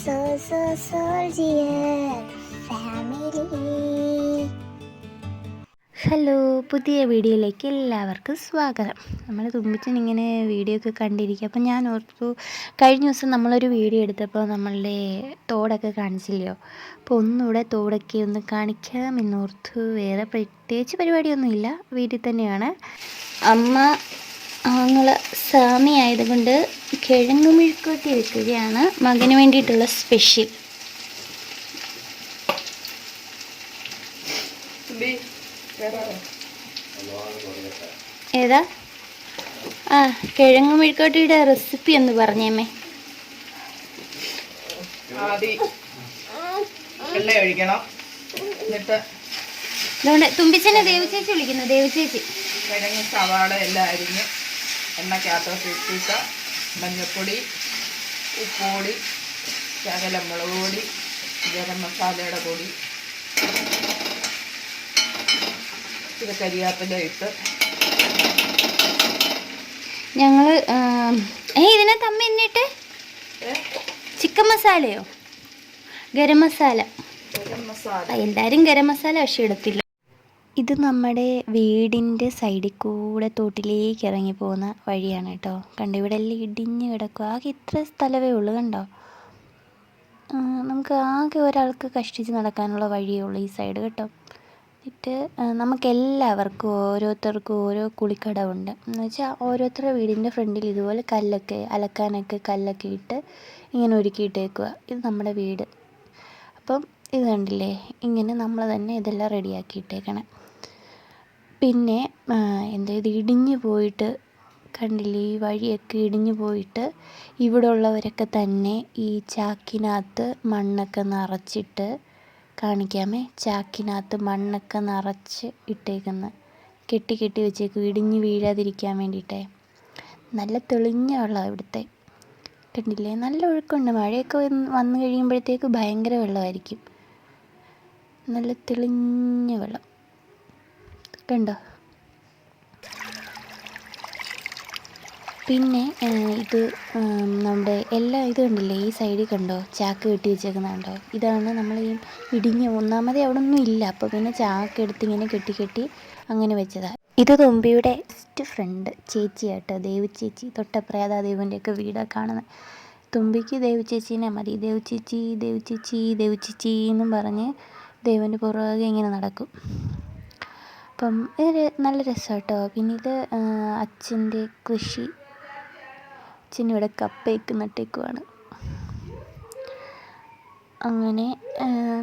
Soldier family. Hello, പുതിയ വീഡിയോയിലേക്ക് എല്ലാവർക്കും സ്വാഗതം. നമ്മൾ തുമ്പിച്ചനിങ്ങനെ വീഡിയോ ഒക്കെ കണ്ടിരിക്കുക. അപ്പം ഞാൻ ഓർത്തു, കഴിഞ്ഞ ദിവസം നമ്മളൊരു വീഡിയോ എടുത്തപ്പോൾ നമ്മളുടെ തോടൊക്കെ കാണിച്ചില്ലയോ, അപ്പോൾ ഒന്നുകൂടെ തോടൊക്കെ ഒന്ന് കാണിക്കാമെന്നോർത്തു. വേറെ പ്രത്യേകിച്ച് പരിപാടിയൊന്നുമില്ല, വീട്ടിൽ തന്നെയാണ്. അമ്മ ആങ്ങള സാമി ആയതുകൊണ്ട് കിഴങ്ങ് മെഴുക്കുവരട്ടി വെക്കുകയാണ്, മകന് വേണ്ടിയിട്ടുള്ള സ്പെഷ്യൽ. ഏതാ? കിഴങ്ങ് മെഴുക്കുവരട്ടിയുടെ റെസിപ്പി എന്ന് പറഞ്ഞേമ്മേ. അതുകൊണ്ട് തുമ്പിച്ചനെ ദേവിച്ചേച്ചി വിളിക്കുന്നു. ദേവിച്ചേച്ചി കിഴങ്ങ് സവാള എല്ലാം അരിഞ്ഞ് എണ്ണക്കകത്തോട്ട് ഇട്ടിട്ട് മഞ്ഞൾപ്പൊടി, ഉപ്പുപൊടി, ശകലം മുളക് പൊടി, ഗരം മസാലയുടെ പൊടി, ഇത് കരിയാപ്പില ഇട്ട് ഞങ്ങൾ ഇതിനകത്ത് അമ്മ എന്നിട്ട് ചിക്കൻ മസാലയോ ഗരം മസാല, എല്ലാവരും ഗരം മസാല പക്ഷെ ഇടത്തില്ല. ഇത് നമ്മുടെ വീടിൻ്റെ സൈഡിൽ കൂടെ തോട്ടിലേക്ക് ഇറങ്ങി പോകുന്ന വഴിയാണ് കേട്ടോ. കണ്ടോ, ഇവിടെ എല്ലാം ഇടിഞ്ഞ് കിടക്കുക. ആകെ ഇത്ര സ്ഥലമേ ഉള്ളൂ. കണ്ടോ, നമുക്ക് ആകെ ഒരാൾക്ക് കഷ്ടിച്ച് നടക്കാനുള്ള വഴിയേ ഉള്ളൂ ഈ സൈഡ് കേട്ടോ. എന്നിട്ട് നമുക്കെല്ലാവർക്കും ഓരോരുത്തർക്കും ഓരോ കുളിക്കടവുണ്ട്. എന്ന് വെച്ചാൽ ഓരോരുത്തരുടെ വീടിൻ്റെ ഫ്രണ്ടിൽ ഇതുപോലെ കല്ലൊക്കെ അലക്കാനൊക്കെ കല്ലൊക്കെ ഇട്ട് ഇങ്ങനെ ഒരുക്കിയിട്ടേക്കുക. ഇത് നമ്മുടെ വീട്. അപ്പം ഇത് കണ്ടില്ലേ, ഇങ്ങനെ നമ്മൾ തന്നെ ഇതെല്ലാം റെഡിയാക്കിയിട്ടേക്കണം. പിന്നെ ഇത് ഇടിഞ്ഞു പോയിട്ട് കണ്ടില്ലേ, ഈ വഴിയൊക്കെ ഇടിഞ്ഞു പോയിട്ട് ഇവിടെ ഉള്ളവരൊക്കെ തന്നെ ഈ ചാക്കിനകത്ത് മണ്ണൊക്കെ നിറച്ചിട്ട് കാണിക്കാമേ. ചാക്കിനകത്ത് മണ്ണൊക്കെ നിറച്ച് ഇട്ടേക്കുന്ന കെട്ടി കെട്ടി വെച്ചേക്കും, ഇടിഞ്ഞ് വീഴാതിരിക്കാൻ വേണ്ടിയിട്ടേ. നല്ല തെളിഞ്ഞ വെള്ളമാണ് ഇവിടുത്തെ. കണ്ടില്ലേ, നല്ല ഒഴുക്കുണ്ട്. മഴയൊക്കെ വന്നു കഴിയുമ്പോഴത്തേക്ക് ഭയങ്കര വെള്ളമായിരിക്കും. നല്ല തെളിഞ്ഞ വെള്ളം കണ്ടോ. പിന്നെ ഇത് നമ്മുടെ എല്ലാ ഇത് കണ്ടില്ലേ, ഈ സൈഡിൽ കണ്ടോ ചാക്ക് കെട്ടി വെച്ചേക്കുന്നത് കണ്ടോ. ഇതാണ് നമ്മൾ ഈ ഒന്നാമതേ അവിടെ ഒന്നും ഇല്ല, അപ്പോൾ പിന്നെ ചാക്ക് എടുത്ത് ഇങ്ങനെ കെട്ടി കെട്ടി അങ്ങനെ വെച്ചതാണ്. ഇത് തുമ്പിയുടെ ബെസ്റ്റ് ഫ്രണ്ട് ചേച്ചിയാട്ടോ, ദേവി ചേച്ചി. തൊട്ടപ്രയാതാദേവൻ്റെയൊക്കെ വീടാണ് കാണുന്നത്. തുമ്പിക്ക് ദേവി ചേച്ചീനെ മതി. ദേവി ചേച്ചി ദേവി ചേച്ചി ദേവി ചേച്ചി എന്നും പറഞ്ഞ് ദേവൻ്റെ പുറകെ ഇങ്ങനെ നടക്കും. അപ്പം ഇത് നല്ല രസം കേട്ടോ. പിന്നെ ഇത് അച്ഛൻ്റെ കൃഷി. അച്ഛനിവിടെ കപ്പയൊക്കെ നട്ടേക്കുവാണ്. അങ്ങനെ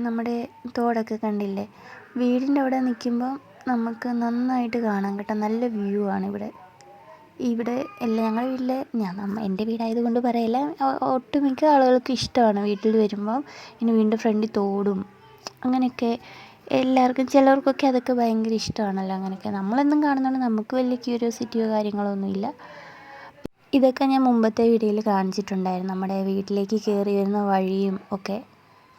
നമ്മുടെ തോടൊക്കെ കണ്ടില്ലേ. വീടിൻ്റെ അവിടെ നിൽക്കുമ്പോൾ നമുക്ക് നന്നായിട്ട് കാണാം കേട്ടോ. നല്ല വ്യൂ ആണ് ഇവിടെ. ഇവിടെ എല്ലാം ഞങ്ങളുടെ വീട്ടിൽ എൻ്റെ വീടായതുകൊണ്ട് പറയല്ല, ഒട്ടുമിക്ക ആളുകൾക്ക് ഇഷ്ടമാണ് വീട്ടിൽ വരുമ്പം ഇനി വീടിൻ്റെ ഫ്രണ്ടിൽ തോടും അങ്ങനെയൊക്കെ. എല്ലാവർക്കും ചിലർക്കൊക്കെ അതൊക്കെ ഭയങ്കര ഇഷ്ടമാണല്ലോ. അങ്ങനെയൊക്കെ നമ്മളെന്നും കാണുന്നതുകൊണ്ട് നമുക്ക് വലിയ ക്യൂരിയോസിറ്റിയോ കാര്യങ്ങളോ ഒന്നുമില്ല. ഇതൊക്കെ ഞാൻ മുമ്പത്തെ വീഡിയോയിൽ കാണിച്ചിട്ടുണ്ടായിരുന്നു, നമ്മുടെ വീട്ടിലേക്ക് കയറി വരുന്ന വഴിയും ഒക്കെ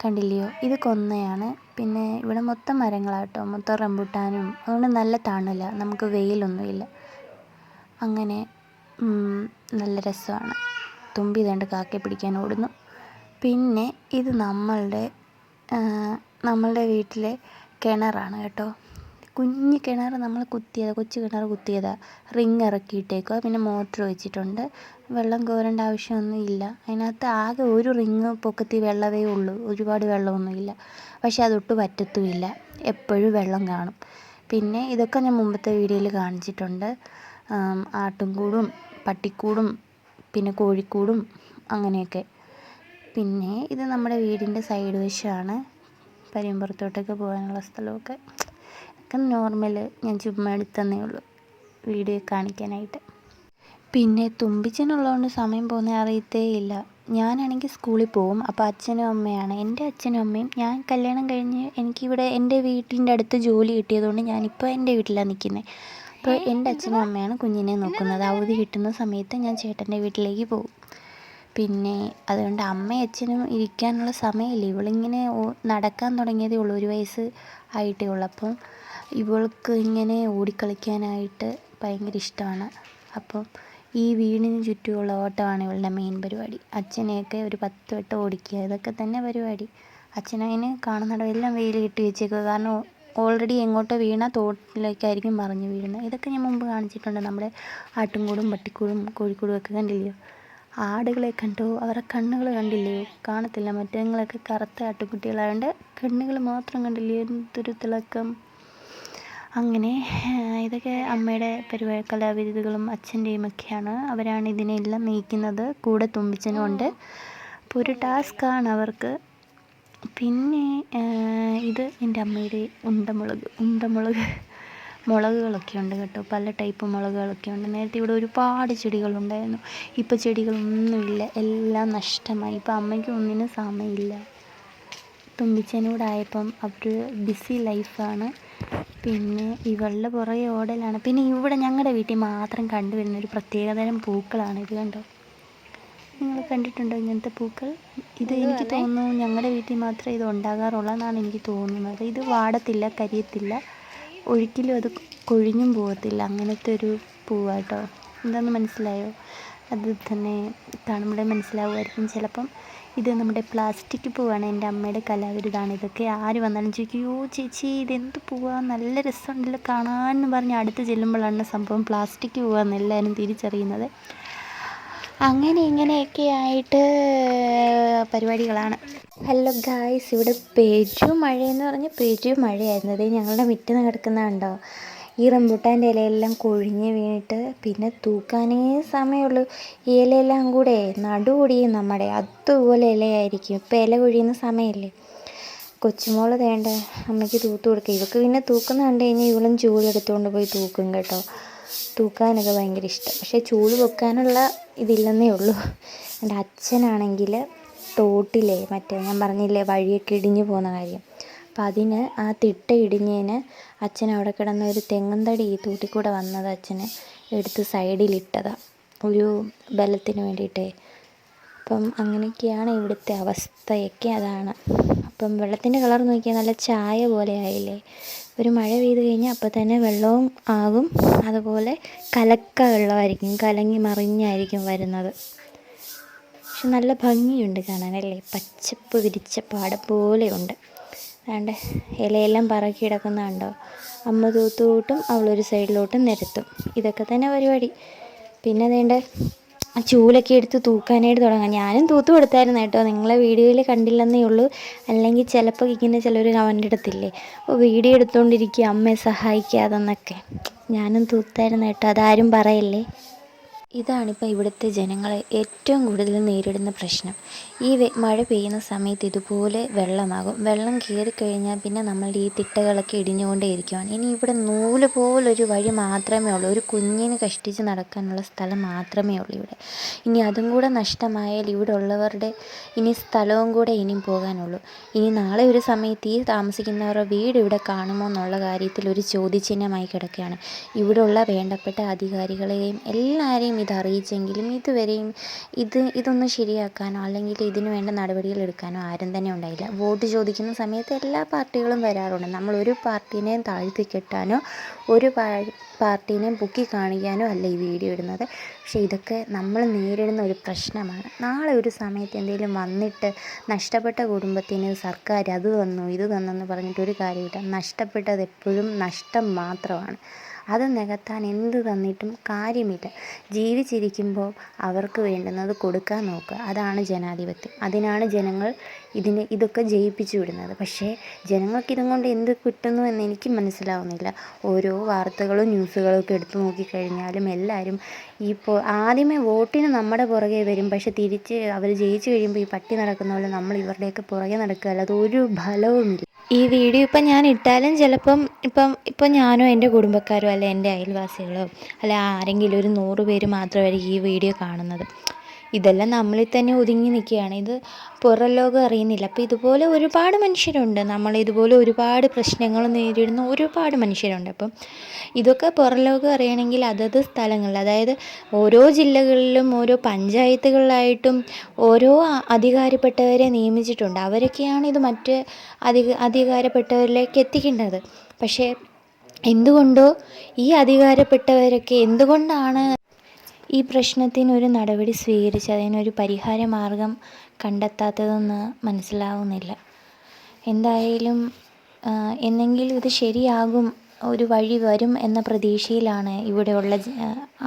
കണ്ടില്ലയോ. ഇത് കൊന്നയാണ്. പിന്നെ ഇവിടെ മൊത്തം മരങ്ങളാട്ടോ, മൊത്തം റംബുട്ടാനും. അതുകൊണ്ട് നല്ല തണല, നമുക്ക് വെയിലൊന്നുമില്ല. അങ്ങനെ നല്ല രസമാണ്. തുമ്പി ഇതേണ്ട കാക്കയെ പിടിക്കാൻ ഓടുന്നു. പിന്നെ ഇത് നമ്മളുടെ വീട്ടിലെ കിണറാണ് കേട്ടോ. കുഞ്ഞ് കിണർ നമ്മൾ കൊച്ചു കിണർ കുത്തിയതാണ്. റിങ് ഇറക്കിയിട്ടേക്കുക. പിന്നെ മോട്ടർ വെച്ചിട്ടുണ്ട്. വെള്ളം കോരേണ്ട ആവശ്യമൊന്നും ഇല്ല. അതിനകത്ത് ആകെ ഒരു റിങ് പൊക്കത്തിൽ വെള്ളമേ ഉള്ളൂ, ഒരുപാട് വെള്ളമൊന്നുമില്ല. പക്ഷെ അതൊട്ട് പറ്റത്തുമില്ല, എപ്പോഴും വെള്ളം കാണും. പിന്നെ ഇതൊക്കെ ഞാൻ മുമ്പത്തെ വീഡിയോയിൽ കാണിച്ചിട്ടുണ്ട്. ആട്ടുംകൂടും പട്ടിക്കൂടും പിന്നെ കോഴിക്കൂടും അങ്ങനെയൊക്കെ. പിന്നെ ഇത് നമ്മുടെ വീടിൻ്റെ സൈഡ് വശമാണ്. പരിയമ്പുറത്തോട്ടൊക്കെ പോകാനുള്ള സ്ഥലമൊക്കെ ഒക്കെ നോർമൽ, ഞാൻ ചുമ്മാ എടുത്തന്നേ ഉള്ളൂ വീഡിയോ കാണിക്കാനായിട്ട്. പിന്നെ തുമ്പിച്ചനുള്ളതുകൊണ്ട് സമയം പോകുന്നത് അറിയത്തേ ഇല്ല. ഞാനാണെങ്കിൽ സ്കൂളിൽ പോകും, അപ്പോൾ അച്ഛനും അമ്മയാണ്. എൻ്റെ അച്ഛനും അമ്മയും, ഞാൻ കല്യാണം കഴിഞ്ഞ് എനിക്കിവിടെ എൻ്റെ വീട്ടിൻ്റെ അടുത്ത് ജോലി കിട്ടിയതുകൊണ്ട് ഞാനിപ്പോൾ എൻ്റെ വീട്ടിലാണ് നിൽക്കുന്നത്. അപ്പോൾ എൻ്റെ അച്ഛനും അമ്മയാണ് കുഞ്ഞിനെ നോക്കുന്നത്. അവധി കിട്ടുന്ന സമയത്ത് ഞാൻ ചേട്ടൻ്റെ വീട്ടിലേക്ക് പോകും. പിന്നെ അതുകൊണ്ട് അമ്മയും അച്ഛനും ഇരിക്കാനുള്ള സമയമില്ല. ഇവളിങ്ങനെ നടക്കാൻ തുടങ്ങിയതേ ഉള്ളൂ, 1 വയസ്സ് ആയിട്ടേ ഉള്ളൂ. അപ്പം ഇവൾക്ക് ഇങ്ങനെ ഓടിക്കളിക്കാനായിട്ട് ഭയങ്കര ഇഷ്ടമാണ്. അപ്പം ഈ വീടിന് ചുറ്റുമുള്ള ഓട്ടമാണ് ഇവളുടെ മെയിൻ പരിപാടി. അച്ഛനെയൊക്കെ ഒരു 10 വട്ടം ഓടിക്കുക, ഇതൊക്കെ തന്നെ പരിപാടി. അച്ഛനതിന് കാണുന്നിടമെല്ലാം വെയിൽ കെട്ടി വെച്ചേക്കുക. കാരണം ഓൾറെഡി എങ്ങോട്ടോ വീണ തോട്ടിലേക്കായിരിക്കും മറിഞ്ഞ് വീഴുന്നത്. ഇതൊക്കെ ഞാൻ മുമ്പ് കാണിച്ചിട്ടുണ്ട്. നമ്മുടെ ആട്ടിൻകൂടും പട്ടിക്കൂടും കോഴിക്കൂടും ഒക്കെ കണ്ടില്ലയോ? ആടുകളെ കണ്ടോ? അവരുടെ കണ്ണുകൾ കണ്ടില്ലയോ? കാണത്തില്ല, മറ്റേങ്ങളൊക്കെ കറുത്ത ആട്ടുകുട്ടികളായതുകൊണ്ട് കണ്ണുകൾ മാത്രം കണ്ടില്ലയോ? എന്തൊരു തിളക്കം. അങ്ങനെ ഇതൊക്കെ അമ്മയുടെ കലാവിരുതുകളും അച്ഛൻ്റെയും ഒക്കെയാണ്. അവരാണ് ഇതിനെല്ലാം നയിക്കുന്നത്. കൂടെ തുമ്പിച്ചനും ഉണ്ട്. അപ്പോൾ ഒരു ടാസ്ക്കാണ് അവർക്ക്. പിന്നെ ഇത് എൻ്റെ അമ്മയുടെ മുളകുകളൊക്കെ ഉണ്ട് കേട്ടോ. പല ടൈപ്പ് മുളകുകളൊക്കെ ഉണ്ട്. നേരത്തെ ഇവിടെ ഒരുപാട് ചെടികളുണ്ടായിരുന്നു. ഇപ്പോൾ ചെടികളൊന്നുമില്ല, എല്ലാം നഷ്ടമായി. ഇപ്പോൾ അമ്മയ്ക്ക് ഒന്നിനും സമയമില്ല. തുമ്പിച്ചനൂടായപ്പം അവർ ബിസി ലൈഫാണ്. പിന്നെ ഇവളുടെ പുറകെ ഓടലാണ്. പിന്നെ ഇവിടെ ഞങ്ങളുടെ വീട്ടിൽ മാത്രം കണ്ടുവരുന്ന ഒരു പ്രത്യേകതരം പൂക്കളാണ് ഇത്. കണ്ടോ? നിങ്ങൾ കണ്ടിട്ടുണ്ടോ ഇങ്ങനത്തെ പൂക്കൾ? ഇത് എനിക്ക് തോന്നുന്നു ഞങ്ങളുടെ വീട്ടിൽ മാത്രമേ ഇത് ഉണ്ടാകാറുള്ളതെന്നാണ് എനിക്ക് തോന്നുന്നത്. ഇത് വാടത്തില്ല, കരിയത്തില്ല, ഒരിക്കലും അത് കൊഴിഞ്ഞും പോകത്തില്ല. അങ്ങനത്തെ ഒരു പൂവാട്ടോ. എന്താണെന്ന് മനസ്സിലായോ? അത് തന്നെ കാണുമ്പോഴേ മനസ്സിലാവുമായിരിക്കും ചിലപ്പം. ഇത് നമ്മുടെ പ്ലാസ്റ്റിക് പൂവാണ്. എൻ്റെ അമ്മയുടെ കലാവിരുതാണ് ഇതൊക്കെ. ആര് വന്നാലും ചോദിക്കും, യോ ചേച്ചി ഇതെന്ത് പൂവാ, നല്ല രസമുണ്ടല്ലോ കാണാമെന്ന് പറഞ്ഞ് അടുത്ത് ചെല്ലുമ്പോഴാണ് സംഭവം പ്ലാസ്റ്റിക് പൂവാന്ന് എല്ലാവരും തിരിച്ചറിയുന്നത്. അങ്ങനെ ഇങ്ങനെയൊക്കെ ആയിട്ട് പരിപാടികളാണ്. ഹലോ ഗായ്സ്, ഇവിടെ മഴയെന്ന് പറഞ്ഞ് മഴയായിരുന്നു. അത് ഞങ്ങളുടെ മുറ്റത്ത് കിടക്കുന്ന കണ്ടോ? ഈ റംബൂട്ടാൻ്റെ ഇലയെല്ലാം കൊഴിഞ്ഞ് വീണിട്ട് പിന്നെ തൂക്കാനേ സമയമുള്ളൂ. ഈ ഇലയെല്ലാം കൂടെ നടുവൊടിയും നമ്മുടെ അതുപോലെ ഇലയായിരിക്കും. ഇപ്പം ഇല കൊഴിയുന്ന സമയമല്ലേ. കൊച്ചുമോള് വേണ്ട അമ്മയ്ക്ക് തൂത്ത് കൊടുക്കുക. ഇവൾക്ക് പിന്നെ തൂക്കുന്ന കണ്ടു കഴിഞ്ഞാൽ ഇവളും ചൂലെടുത്തുകൊണ്ട് പോയി തൂക്കും കേട്ടോ. തൂക്കാനൊക്കെ ഭയങ്കര ഇഷ്ടം. പക്ഷേ ചൂട് വെക്കാനുള്ള ഇതില്ലെന്നേ ഉള്ളൂ. എൻ്റെ അച്ഛനാണെങ്കിൽ തോട്ടിലെ മറ്റേ ഞാൻ പറഞ്ഞില്ലേ വഴിയൊക്കെ ഇടിഞ്ഞു പോകുന്ന കാര്യം, അപ്പം അതിന് ആ തിട്ട ഇടിഞ്ഞതിന് അച്ഛൻ അവിടെ കിടന്ന ഒരു തെങ്ങും തടി തൂട്ടിക്കൂടെ വന്നത് അച്ഛന് എടുത്ത് സൈഡിലിട്ടതാണ് ഒരു ബലത്തിന് വേണ്ടിയിട്ടേ. അപ്പം അങ്ങനെയൊക്കെയാണ് ഇവിടുത്തെ അവസ്ഥയൊക്കെ. അതാണ്. അപ്പം വെള്ളത്തിൻ്റെ കളർ നോക്കിയാൽ നല്ല ചായ പോലെ ആയില്ലേ. ഒരു മഴ പെയ്ത് കഴിഞ്ഞാൽ അപ്പം തന്നെ വെള്ളവും ആകും. അതുപോലെ കലക്ക വെള്ളമായിരിക്കും, കലങ്ങി മറിഞ്ഞായിരിക്കും വരുന്നത്. പക്ഷെ നല്ല ഭംഗിയുണ്ട് കാണാനല്ലേ. പച്ചപ്പ് വിരിച്ച പാടം പോലെയുണ്ട്. അതുകൊണ്ട് ഇലയെല്ലാം പറക്കി കിടക്കുന്നതുണ്ടോ? അമ്മ തൂത്തുകൂട്ടും, അവളൊരു സൈഡിലോട്ടും നിരത്തും. ഇതൊക്കെ തന്നെ പരിപാടി. പിന്നെ അതേണ്ട ചൂലൊക്കെ എടുത്ത് തൂക്കാനായിട്ട് തുടങ്ങാം. ഞാനും തൂത്ത് കൊടുത്തായിരുന്നു കേട്ടോ. നിങ്ങളെ വീഡിയോയിൽ കണ്ടില്ലെന്നേ ഉള്ളൂ. അല്ലെങ്കിൽ ചിലപ്പോൾ ഇങ്ങനെ ചിലർ കമൻ്റ് ഇടത്തില്ലേ, അപ്പോൾ വീഡിയോ എടുത്തുകൊണ്ടിരിക്കുക അമ്മയെ സഹായിക്കാതെന്നൊക്കെ. ഞാനും തൂത്തായിരുന്നു കേട്ടോ, അതാരും പറയല്ലേ. ഇതാണിപ്പോൾ ഇവിടുത്തെ ജനങ്ങൾ ഏറ്റവും കൂടുതൽ നേരിടുന്ന പ്രശ്നം. ഈ മഴ പെയ്യുന്ന സമയത്ത് ഇതുപോലെ വെള്ളമാകും. വെള്ളം കയറിക്കഴിഞ്ഞാൽ പിന്നെ നമ്മളുടെ ഈ തിട്ടകളൊക്കെ ഇടിഞ്ഞുകൊണ്ടേയിരിക്കുകയാണ്. ഇനി ഇവിടെ നൂല് പോലൊരു വഴി മാത്രമേ ഉള്ളൂ. ഒരു കുഞ്ഞിന് കഷ്ടിച്ച് നടക്കാനുള്ള സ്ഥലം മാത്രമേ ഉള്ളൂ ഇവിടെ. ഇനി അതും കൂടെ നഷ്ടമായാൽ ഇവിടെ ഉള്ളവരുടെ ഇനി സ്ഥലവും കൂടെ ഇനിയും പോകാനുള്ളൂ. ഇനി നാളെ ഒരു സമയത്ത് ഈ താമസിക്കുന്നവരുടെ വീട് ഇവിടെ കാണുമോ എന്നുള്ള കാര്യത്തിൽ ഒരു ചോദ്യചിഹ്നമായി കിടക്കുകയാണ്. ഇവിടെയുള്ള വേണ്ടപ്പെട്ട അധികാരികളെയും എല്ലാവരെയും ഇതറിയിച്ചെങ്കിലും ഇതുവരെയും ഇതൊന്നും ശരിയാക്കാനോ അല്ലെങ്കിൽ ഇതിനു വേണ്ട നടപടികൾ എടുക്കാനോ ആരും തന്നെ ഉണ്ടായില്ല. വോട്ട് ചോദിക്കുന്ന സമയത്ത് എല്ലാ പാർട്ടികളും വരാറുണ്ട്. നമ്മൾ ഒരു പാർട്ടീനെയും താഴ്ത്തിക്കെട്ടാനോ ഒരു പാർട്ടീനെയും പൊക്കി കാണിക്കാനോ അല്ല ഈ വീഡിയോ ഇടുന്നത്. പക്ഷേ ഇതൊക്കെ നമ്മൾ നേരിടുന്ന ഒരു പ്രശ്നമാണ്. നാളെ ഒരു സമയത്ത് എന്തെങ്കിലും വന്നിട്ട് നഷ്ടപ്പെട്ട കുടുംബത്തിന് സർക്കാർ അത് തന്നു ഇത് തന്നെന്ന് പറഞ്ഞിട്ടൊരു കാര്യമില്ല. നഷ്ടപ്പെട്ടത് എപ്പോഴും നഷ്ടം മാത്രമാണ്. അത് നികത്താൻ എന്ത് തന്നിട്ടും കാര്യമില്ല. ജീവിച്ചിരിക്കുമ്പോൾ അവർക്ക് വേണ്ടുന്നത് കൊടുക്കാൻ നോക്കുക. അതാണ് ജനാധിപത്യം. അതിനാണ് ജനങ്ങൾ ഇതൊക്കെ ജയിപ്പിച്ചു വിടുന്നത്. പക്ഷേ ജനങ്ങൾക്ക് ഇതും കൊണ്ട് എന്ത് കിട്ടുന്നു എന്ന് എനിക്ക് മനസ്സിലാവുന്നില്ല. ഓരോ വാർത്തകളും ന്യൂസുകളും ഒക്കെ എടുത്തു നോക്കിക്കഴിഞ്ഞാലും എല്ലാവരും ആദ്യമേ വോട്ടിന് നമ്മുടെ പുറകെ വരും. പക്ഷെ തിരിച്ച് അവർ ജയിച്ചു കഴിയുമ്പോൾ ഈ പട്ടി നടക്കുന്ന പോലെ നമ്മൾ ഇവരുടെയൊക്കെ പുറകെ നടക്കുക, അല്ലാതെ ഒരു ഫലവുമില്ല. ഈ വീഡിയോ ഇപ്പം ഞാൻ ഇട്ടാലും ചിലപ്പം ഇപ്പം ഞാനോ എൻ്റെ കുടുംബക്കാരോ അല്ല എൻ്റെ അയൽവാസികളോ അല്ല ആരെങ്കിലും ഒരു 100 പേര് മാത്രമായിരിക്കും ഈ വീഡിയോ കാണുന്നത്. ഇതെല്ലാം നമ്മളിൽ തന്നെ ഒതുങ്ങി നിൽക്കുകയാണ്. ഇത് പുറം ലോകം അറിയുന്നില്ല. അപ്പോൾ ഇതുപോലെ ഒരുപാട് മനുഷ്യരുണ്ട്. നമ്മളിതുപോലെ ഒരുപാട് പ്രശ്നങ്ങൾ നേരിടുന്ന ഒരുപാട് മനുഷ്യരുണ്ട്. അപ്പം ഇതൊക്കെ പുറം ലോകം അറിയണമെങ്കിൽ അതത് സ്ഥലങ്ങളിൽ, അതായത് ഓരോ ജില്ലകളിലും ഓരോ പഞ്ചായത്തുകളിലായിട്ടും ഓരോ അധികാരപ്പെട്ടവരെ നിയമിച്ചിട്ടുണ്ട്. അവരൊക്കെയാണ് ഇത് മറ്റ് അധികാരപ്പെട്ടവരിലേക്ക് എത്തിക്കേണ്ടത്. പക്ഷേ എന്തുകൊണ്ടോ ഈ അധികാരപ്പെട്ടവരൊക്കെ എന്തുകൊണ്ടാണ് ഈ പ്രശ്നത്തിനൊരു നടപടി സ്വീകരിച്ച് അതിനൊരു പരിഹാര മാർഗം കണ്ടെത്താത്തതെന്ന് മനസ്സിലാവുന്നില്ല. എന്തായാലും എന്നെങ്കിലും ഇത് ശരിയാകും, ഒരു വഴി വരും എന്ന പ്രതീക്ഷയിലാണ് ഇവിടെയുള്ള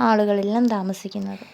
ആളുകളെല്ലാം താമസിക്കുന്നത്.